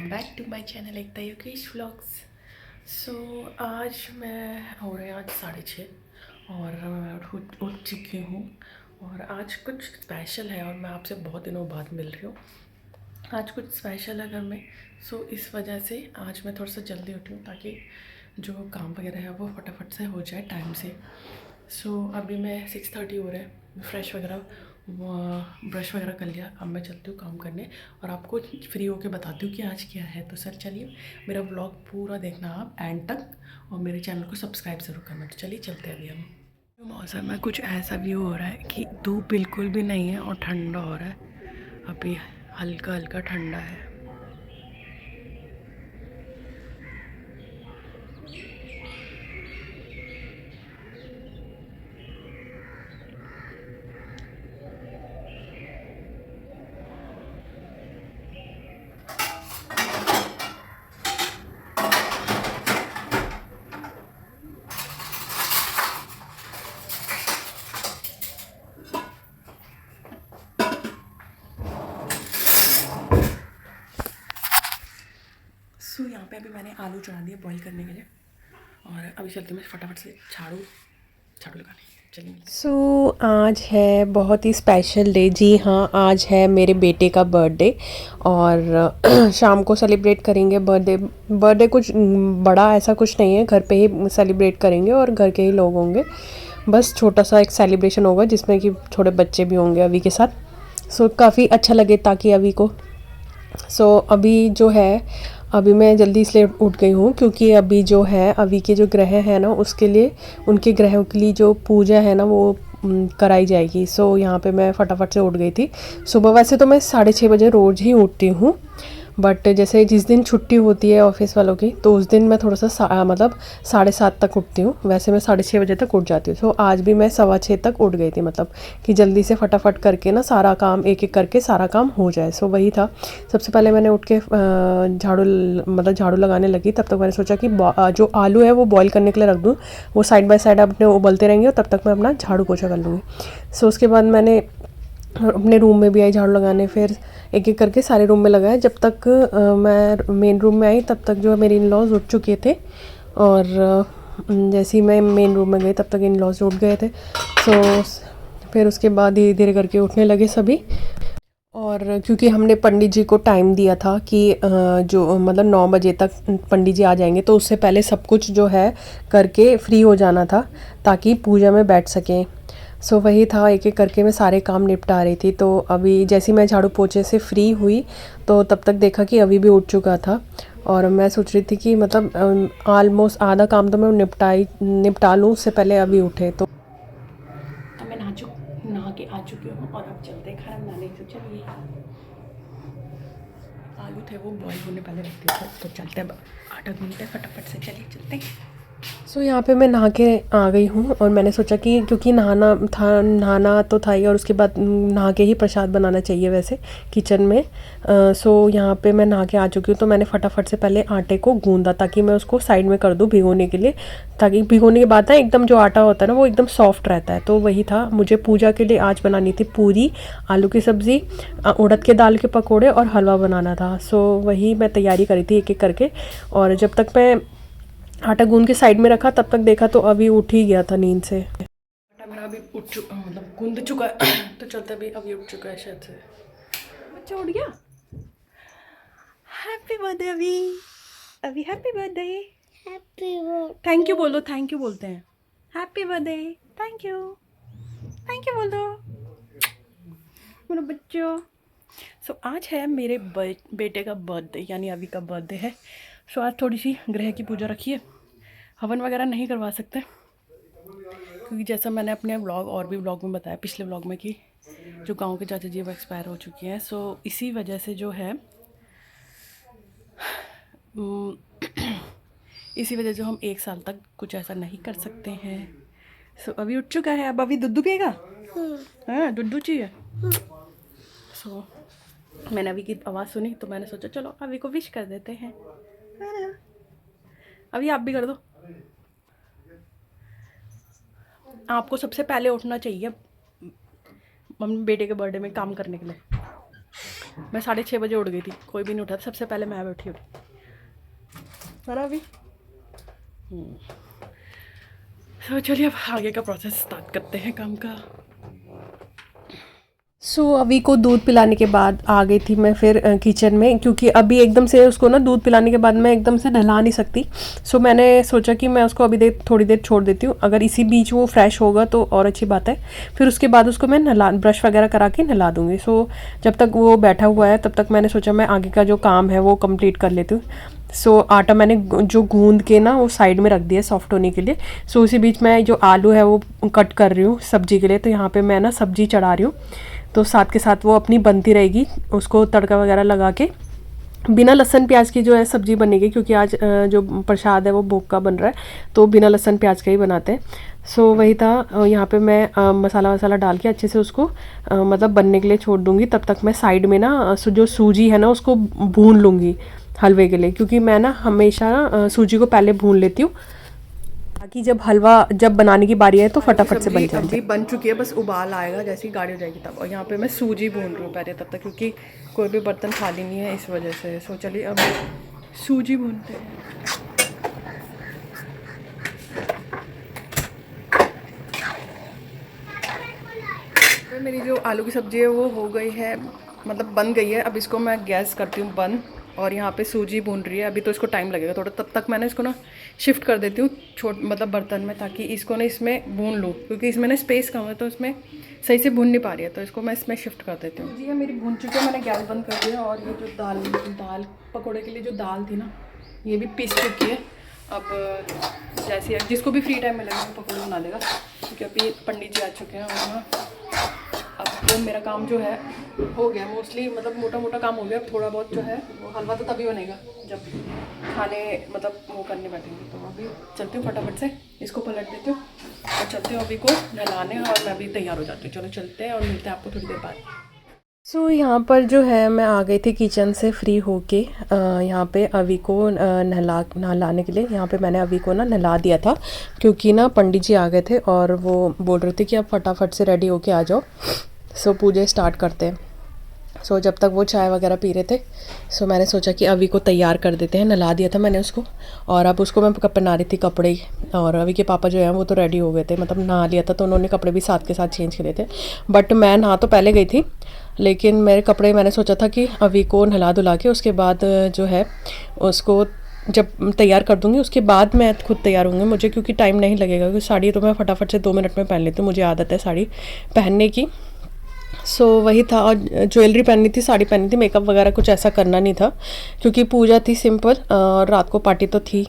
Welcome back to my channel Ekta Yogesh vlogs. So आज मैं हो रहे हैं आज 6:30 और मैं उठ चुकी हूँ और आज कुछ स्पेशल है और मैं आपसे बहुत दिनों बाद मिल रही हूँ। आज कुछ स्पेशल है घर में, सो इस वजह से आज मैं थोड़ा सा जल्दी उठी हूँ ताकि जो काम वगैरह है वो फटाफट से हो जाए टाइम से। सो अभी मैं 6:30 हो रहा है, फ्रेश वगैरह ब्रश वगैरह कर लिया। अब मैं चलती हूँ काम करने और आपको फ्री होके बताती हूँ कि आज क्या है। तो सर चलिए मेरा ब्लॉग पूरा देखना आप एंड तक और मेरे चैनल को सब्सक्राइब ज़रूर करना। तो चलिए चलते हैं अभी हम। मौसम में कुछ ऐसा व्यू हो रहा है कि धूप बिल्कुल भी नहीं है और ठंडा हो रहा है। अभी हल्का हल्का ठंडा है। सो यहाँ पे अभी मैंने आलू चढ़ा दिए बॉईल करने के लिए और अभी चलती हूँ मैं फटाफट से झाड़ू लगाने। चलिए आज है बहुत ही स्पेशल डे। जी हाँ, आज है मेरे बेटे का बर्थडे और शाम को सेलिब्रेट करेंगे बर्थडे कुछ बड़ा ऐसा कुछ नहीं है, घर पे ही सेलिब्रेट करेंगे और घर के ही लोग होंगे। बस छोटा सा एक सेलिब्रेशन होगा जिसमें कि थोड़े बच्चे भी होंगे अभी के साथ। सो काफ़ी अच्छा लगे ताकि अभी को अभी जो है, अभी मैं जल्दी इसलिए उठ गई हूँ क्योंकि अभी जो है अभी के जो ग्रह हैं ना उसके लिए, उनके ग्रहों के लिए जो पूजा है ना वो कराई जाएगी। यहाँ पे मैं फटाफट से उठ गई थी सुबह। वैसे तो मैं 6:30 बजे रोज़ ही उठती हूँ, बट जैसे जिस दिन छुट्टी होती है ऑफिस वालों की तो उस दिन मैं थोड़ा सा मतलब 7:30 तक उठती हूँ। वैसे मैं 6:30 बजे तक उठ जाती हूँ। आज भी मैं 6:15 तक उठ गई थी, मतलब कि जल्दी से फटाफट करके ना सारा काम एक एक करके सारा काम हो जाए। वही था। सबसे पहले मैंने उठ के झाड़ू लगाने लगी। तब तक मैंने सोचा कि जो आलू है वो बॉईल करने के लिए रख दूँ, वो साइड बाय साइड अपने उबलते रहेंगे और तब तक मैं अपना झाड़ू पोछा कर लूँगी। उसके बाद मैंने अपने रूम में भी आई झाड़ू लगाने, फिर एक एक करके सारे रूम में लगाया। जब तक मैं मेन रूम में आई तब तक जो मेरे इन लॉज उठ चुके थे और जैसे ही मैं मेन रूम में गई तब तक इन लॉज उठ गए थे। फिर उसके बाद धीरे धीरे करके उठने लगे सभी। और क्योंकि हमने पंडित जी को टाइम दिया था कि जो मतलब 9 बजे तक पंडित जी आ जाएंगे, तो उससे पहले सब कुछ जो है करके फ्री हो जाना था ताकि पूजा में बैठ सकें। वही था, एक एक करके मैं सारे काम निपटा रही थी। तो अभी जैसे मैं झाड़ू पोछे से फ्री हुई तो तब तक देखा कि अभी भी उठ चुका था और मैं सोच रही थी कि मतलब ऑलमोस्ट आधा काम तो मैं निपटा लूँ उससे पहले अभी उठे। तो अब मैं नहा के आ चुकी हूँ और अब चलते हैं खाना बनाने। तो चलिए, आलू थे वो बॉईल होने पहले रख दिए थे, तो चलते हैं 8 घंटे फटाफट से। चलिए चलते हैं। यहाँ पे मैं नहा के आ गई हूँ और मैंने सोचा कि क्योंकि नहाना तो था ही और उसके बाद नहा के ही प्रसाद बनाना चाहिए वैसे किचन में। यहाँ पे मैं नहा के आ चुकी हूँ तो मैंने फटाफट से पहले आटे को गूंदा ताकि मैं उसको साइड में कर दूँ भिगोने के लिए, ताकि भिगोने के बाद ना एकदम जो आटा होता है ना वो एकदम सॉफ्ट रहता है। तो वही था, मुझे पूजा के लिए आज बनानी थी पूरी, आलू की सब्ज़ी, उड़द के दाल के पकोड़े और हलवा बनाना था। वही मैं तैयारी करी थी एक एक करके। और जब तक मैं आटा गूंद के साइड में रखा तब तक देखा तो अभी उठ ही गया था नींद से। आटा मेरा अभी उठ चुका, मतलब गूंद चुका है तो चलते अभी उठ चुका है शायद से। बच्चा उठ गया। हैप्पी बर्थडे अभी हैप्पी बर्थडे। थैंक यू बोलो, थैंक यू बोलते हैं। हैप्पी बर्थडे, थैंक यू बोल दो मेरा बच्चों। आज है मेरे बेटे का बर्थडे, यानी अभी का बर्थडे है। आज थोड़ी सी ग्रह की पूजा रखी है। हवन वगैरह नहीं करवा सकते क्योंकि जैसा मैंने अपने व्लॉग और भी व्लॉग में बताया पिछले व्लॉग में कि जो गांव के चाचा जी वो एक्सपायर हो चुकी हैं। इसी वजह से जो है इसी वजह से हम 1 साल तक कुछ ऐसा नहीं कर सकते हैं। अभी उठ चुका है, अब अभी दूध पिएगा। हाँ दूध चाहिए। मैंने अभी की आवाज़ सुनी तो मैंने सोचा चलो अभी को विश कर देते हैं, है ना। अभी आप भी कर दो। आपको सबसे पहले उठना चाहिए मम्मी बेटे के बर्थडे में काम करने के लिए। मैं 6:30 बजे उठ गई थी, कोई भी नहीं उठा, सबसे पहले मैं बैठी उठी है ना अभी। तो चलिए अब आगे का प्रोसेस स्टार्ट करते हैं काम का। अभी को दूध पिलाने के बाद आ गई थी मैं फिर किचन में, क्योंकि अभी एकदम से उसको ना दूध पिलाने के बाद मैं एकदम से नहला नहीं सकती। मैंने सोचा कि मैं उसको अभी थोड़ी देर छोड़ देती हूँ, अगर इसी बीच वो फ्रेश होगा तो और अच्छी बात है, फिर उसके बाद उसको मैं ब्रश वगैरह करा के नहला दूँगी। जब तक वो बैठा हुआ है तब तक मैंने सोचा मैं आगे का जो काम है वो कम्प्लीट कर लेती हूँ। आटा मैंने जो गूंद के ना वो साइड में रख दिया सॉफ्ट होने के लिए। उसी बीच मैं जो आलू है वो कट कर रही हूँ सब्जी के लिए। तो यहाँ पे मैं ना सब्जी चढ़ा रही हूँ, तो साथ के साथ वो अपनी बनती रहेगी, उसको तड़का वगैरह लगा के। बिना लहसुन प्याज की जो है सब्ज़ी बनेगी, क्योंकि आज जो प्रसाद है वो भोग का बन रहा है, तो बिना लहसुन प्याज का ही बनाते हैं। वही था, यहाँ पे मैं मसाला वसाला डाल के अच्छे से उसको मतलब बनने के लिए छोड़ दूँगी। तब तक मैं साइड में ना जो सूजी है ना उसको भून लूँगी हलवे के लिए, क्योंकि मैं ना हमेशा ना सूजी को पहले भून लेती हूँ, ताकि जब बनाने की बारी है तो फटाफट से बन जाए। अभी बन चुकी है, बस उबाल आएगा जैसे ही गाढ़ी हो जाएगी तब। और यहाँ पे मैं सूजी भून रही हूँ पहले तब तक, क्योंकि कोई भी बर्तन खाली नहीं है इस वजह से। चलिए अब सूजी भूनते हैं। तो मेरी जो आलू की सब्ज़ी है वो हो गई है, मतलब बन गई है। अब इसको मैं गैस करती हूँ बंद, और यहाँ पे सूजी भून रही है। अभी तो इसको टाइम लगेगा थोड़ा, तब तक मैंने इसको ना शिफ्ट कर देती हूँ मतलब बर्तन में, ताकि इसको ना इसमें भून लूँ, क्योंकि इसमें ना स्पेस कम है तो इसमें सही से भून नहीं पा रही है। तो इसको मैं इसमें शिफ्ट कर देती हूँ। जी है मेरी भून चुकी है, मैंने गैस बंद कर दिया। और ये जो दाल पकौड़े के लिए जो दाल थी ना ये भी पीस चुकी है। अब जैसे जिसको भी फ्री टाइम मिलेगा वो पकौड़े बना लेगा, क्योंकि अभी पंडित जी आ चुके हैं। और अब तो मेरा काम जो है हो गया मोस्टली, मतलब मोटा मोटा काम हो गया। अब थोड़ा बहुत जो है वो हलवा तो तभी बनेगा जब खाने मतलब वो करने बैठेंगे। तो अभी चलती हूँ फटाफट से, इसको पलट देती हूँ और चलते हैं अभी को नहलाने, और मैं अभी तैयार हो जाती हूँ। चलो चलते हैं और मिलते हैं आपको थोड़ी देर बाद। यहाँ पर जो है मैं आ गई थी किचन से फ्री होके। यहाँ पे अवी को नहलाने के लिए, यहाँ पे मैंने अवी को ना नहला दिया था, क्योंकि ना पंडित जी आ गए थे और वो बोल रहे थे कि आप फटाफट से रेडी होके आ जाओ, पूजा स्टार्ट करते हैं। जब तक वो चाय वगैरह पी रहे थे, मैंने सोचा कि अवी को तैयार कर देते हैं। नहला दिया था मैंने उसको, और अब उसको मैं पहना रही थी कपड़े। और अवी के पापा जो हैं वो तो रेडी हो गए थे, मतलब नहा लिया था, तो उन्होंने कपड़े भी साथ के साथ चेंज करे थे। बट मैं नहा तो पहले गई थी, लेकिन मेरे कपड़े मैंने सोचा था कि अवी को नहला धुला के उसके बाद जो है उसको जब तैयार कर दूँगी उसके बाद मैं खुद तैयार होंगी। मुझे क्योंकि टाइम नहीं लगेगा, क्योंकि साड़ी तो मैं फटाफट से 2 मिनट में पहन लेती हूँ, मुझे आदत है साड़ी पहनने की। वही था। और ज्वेलरी पहननी थी, साड़ी पहननी थी, मेकअप वगैरह कुछ ऐसा करना नहीं था, क्योंकि पूजा थी सिंपल, और रात को पार्टी तो थी।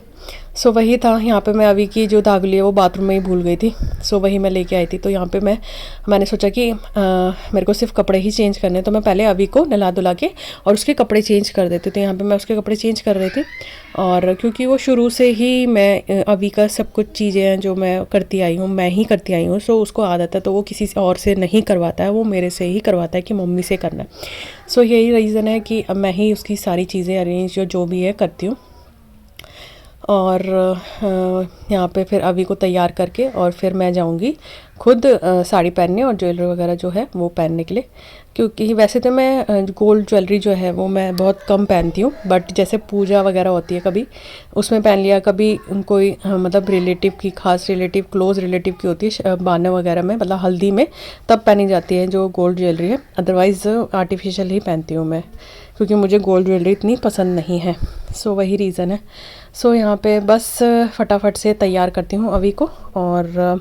वही था। यहाँ पे मैं अवी की जो दागली है वो बाथरूम में ही भूल गई थी, वही मैं लेके आई थी। तो यहाँ पे मैंने सोचा कि मेरे को सिर्फ कपड़े ही चेंज करने, तो मैं पहले अवी को नहला धुला के और उसके कपड़े चेंज कर देती। तो यहाँ पे मैं उसके कपड़े चेंज कर रही थी, और क्योंकि वो शुरू से ही मैं अवी का सब कुछ चीज़ें हैं जो मैं करती आई हूँ, मैं ही करती आई हूँ। उसको आदत है, तो वो किसी और से नहीं करवाता है, वो मेरे से ही करवाता है कि मम्मी से करना है। यही रीज़न है कि मैं ही उसकी सारी चीज़ें अरेंज जो भी है करती हूँ। और यहाँ पे फिर अवी को तैयार करके और फिर मैं जाऊँगी खुद साड़ी पहनने और ज्वेलरी वगैरह जो है वो पहनने के लिए, क्योंकि वैसे तो मैं गोल्ड ज्वेलरी जो है वो मैं बहुत कम पहनती हूँ, बट जैसे पूजा वगैरह होती है कभी उसमें पहन लिया, कभी कोई मतलब रिलेटिव की, खास रिलेटिव, क्लोज़ रिलेटिव की होती है बाने वगैरह में, मतलब हल्दी में, तब पहनी जाती है जो गोल्ड ज्वेलरी है। अदरवाइज़ आर्टिफिशियल ही पहनती हूँ मैं, क्योंकि मुझे गोल्ड ज्वेलरी इतनी पसंद नहीं है। वही रीज़न है। यहाँ पे बस फटाफट से तैयार करती हूँ अवी को, और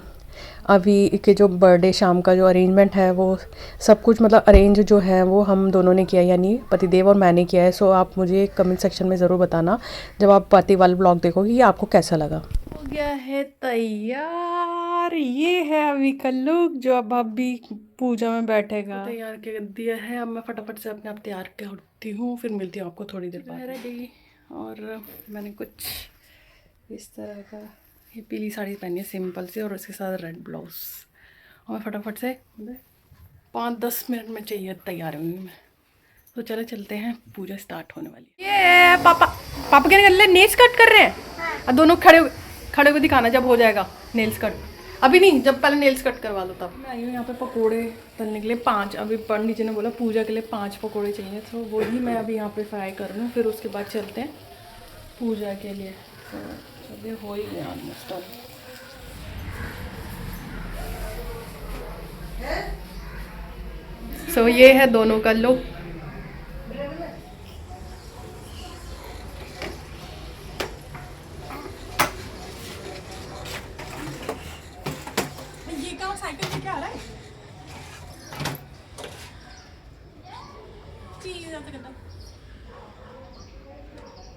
अभी के जो बर्थडे शाम का जो अरेंजमेंट है वो सब कुछ मतलब अरेंज जो है वो हम दोनों ने किया, यानी पतिदेव और मैंने किया है। आप मुझे कमेंट सेक्शन में ज़रूर बताना जब आप पति वाला ब्लॉग देखोगे कि आपको कैसा लगा। हो गया है तैयार, ये है अभी का लुक जो अब अभी पूजा में बैठेगा। तैयार कर दिया है, अब मैं फटाफट से अपने आप तैयार करती हूँ, फिर मिलती हूँ आपको थोड़ी देर बाद। रेडी, और मैंने कुछ इस तरह का ये पीली साड़ी पहनी है सिंपल सी, और उसके साथ रेड ब्लाउज, और मैं फटाफट से 5-10 मिनट में चाहिए तैयार होंगी मैं। तो चले चलते हैं, पूजा स्टार्ट होने वाली है। ये पापा क्या कर रहे हैं, नेल्स कट कर रहे हैं। और दोनों खड़े खड़े को दिखाना जब हो जाएगा नेल्स कट। अभी नहीं, जब पहले नेल्स कट करवा लो तब। मैं आई हूँ यहाँ पे पकोड़े तलने के लिए 5, अभी पंडित जी ने बोला पूजा के लिए 5 पकोड़े चाहिए, तो वही मैं अभी यहाँ पे फ्राई कर लूँ, फिर उसके बाद चलते हैं पूजा के लिए। तो चलिए, हो ही गया ऑलमोस्ट। सो ये है दोनों का लो। साइकिल से क्या आ रहा है?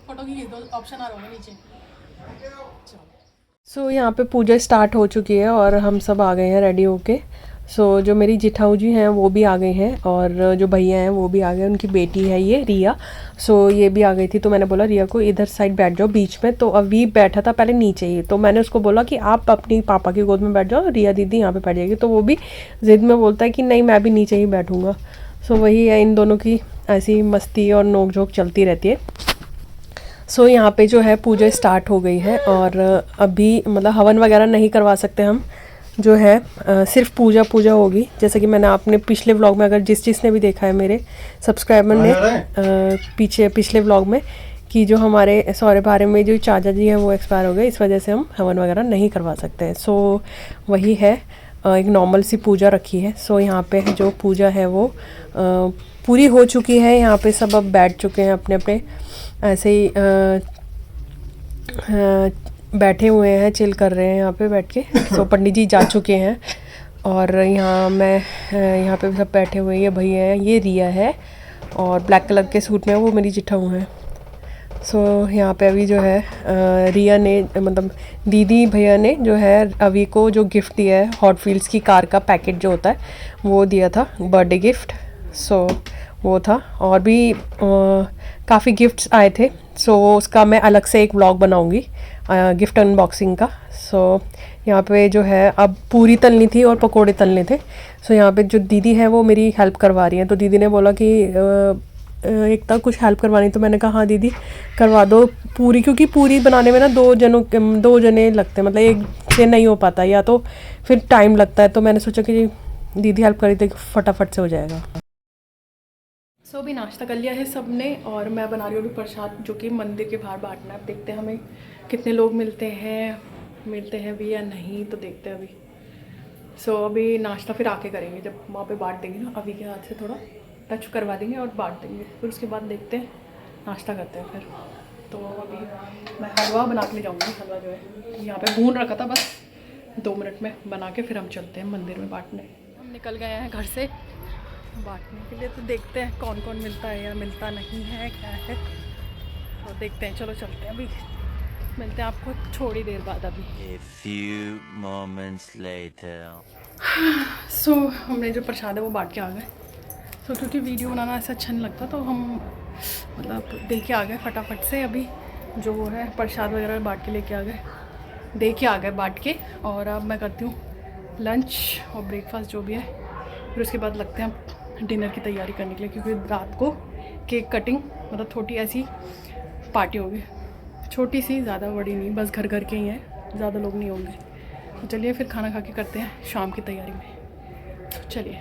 फोटो की दो ऑप्शन आ रहा है नीचे। सो यहाँ पे पूजा स्टार्ट हो चुकी है और हम सब आ गए हैं रेडी होके। सो जो मेरी जिठाऊ जी हैं वो भी आ गई हैं और जो भैया हैं वो भी आ गए, उनकी बेटी है ये रिया। सो ये भी आ गई थी, तो मैंने बोला रिया को इधर साइड बैठ जाओ बीच में। तो अभी बैठा था पहले नीचे ही, तो मैंने उसको बोला कि आप अपनी पापा की गोद में बैठ जाओ, रिया दीदी यहाँ पे बैठ जाएगी। तो वो भी ज़िद में बोलता है कि नहीं मैं भी नीचे ही बैठूँगा। सो वही है, इन दोनों की ऐसी मस्ती और नोक झोंक चलती रहती है। सो यहाँ पे जो है पूजा स्टार्ट हो गई है और अभी मतलब हवन वगैरह नहीं करवा सकते हम, जो है सिर्फ पूजा होगी। जैसे कि मैंने आपने पिछले व्लॉग में, अगर जिसने भी देखा है मेरे सब्सक्राइबर ने पिछले व्लॉग में, कि जो हमारे सौरे बारे में जो चाचा जी हैं वो एक्सपायर हो गए, इस वजह से हम हवन वगैरह नहीं करवा सकते हैं। सो वही है, एक नॉर्मल सी पूजा रखी है। सो यहाँ पे जो पूजा है वो पूरी हो चुकी है। यहाँ पे सब अब बैठ चुके हैं अपने अपने ऐसे ही बैठे हुए हैं, चिल कर रहे हैं यहाँ पे बैठ के। तो पंडित जी जा चुके हैं और मैं यहाँ पे सब बैठे हुए हैं। ये भैया हैं, ये रिया है और ब्लैक कलर के सूट में वो मेरी जिठाऊ हैं। सो यहाँ पे अभी जो है रिया ने, मतलब दीदी भैया ने जो है अभी को जो गिफ्ट दिया है, हॉट व्हील्स की कार का पैकेट जो होता है वो दिया था, बर्थडे गिफ्ट। सो वो था, और भी काफ़ी गिफ्ट्स आए थे। सो उसका मैं अलग से एक व्लॉग बनाऊंगी गिफ्ट अनबॉक्सिंग का। सो यहाँ पे जो है अब पूरी तलनी थी और पकोड़े तलने थे। सो यहाँ पे जो दीदी है वो मेरी हेल्प करवा रही हैं। तो दीदी ने बोला कि एकता कुछ हेल्प करवानी, तो मैंने कहा हाँ दीदी करवा दो पूरी, क्योंकि पूरी बनाने में ना 2 जने लगते हैं, मतलब एक से नहीं हो पाता, या तो फिर टाइम लगता है। तो मैंने सोचा कि दीदी हेल्प करी तो फटाफट से हो जाएगा। सो अभी नाश्ता कर लिया है सब ने और मैं बना रही हूँ अभी प्रसाद, जो कि मंदिर के बाहर बांटना है। अब देखते हैं हमें कितने लोग मिलते हैं भी या नहीं, तो देखते हैं अभी। सो अभी नाश्ता फिर आके करेंगे, जब वहाँ पे बांट देंगे ना, अभी के हाथ से थोड़ा टच करवा देंगे और बांट देंगे, फिर उसके बाद देखते हैं नाश्ता करते हैं फिर। तो अभी मैं हलवा बना के ले जाऊँगी। हलवा जो है यहाँ पे भून रखा था, बस 2 मिनट में बना के फिर हम चलते हैं मंदिर में बांटने। हम निकल गए हैं घर से बांटने के लिए, तो देखते हैं कौन कौन मिलता है या मिलता नहीं है, क्या है तो देखते हैं। चलो चलते हैं, अभी मिलते हैं आपको थोड़ी देर बाद। अभी A few moments later. सो हमने जो प्रसाद है वो बांट के आ गए। सो क्योंकि वीडियो बनाना ऐसा अच्छा नहीं लगता, तो हम मतलब दे के आ गए फटाफट से। अभी जो वो है प्रसाद वगैरह बांट के लेके आ गए, दे के आ गए बांट के। और अब मैं करती हूँ लंच और ब्रेकफास्ट जो भी है, फिर उसके बाद लगते हैं डिनर की तैयारी करने के लिए, क्योंकि रात को केक कटिंग, मतलब छोटी ऐसी पार्टी होगी, छोटी सी, ज़्यादा बड़ी नहीं, बस घर के ही हैं, ज़्यादा लोग नहीं होंगे। तो चलिए फिर खाना खा के करते हैं शाम की तैयारी में। तो चलिए।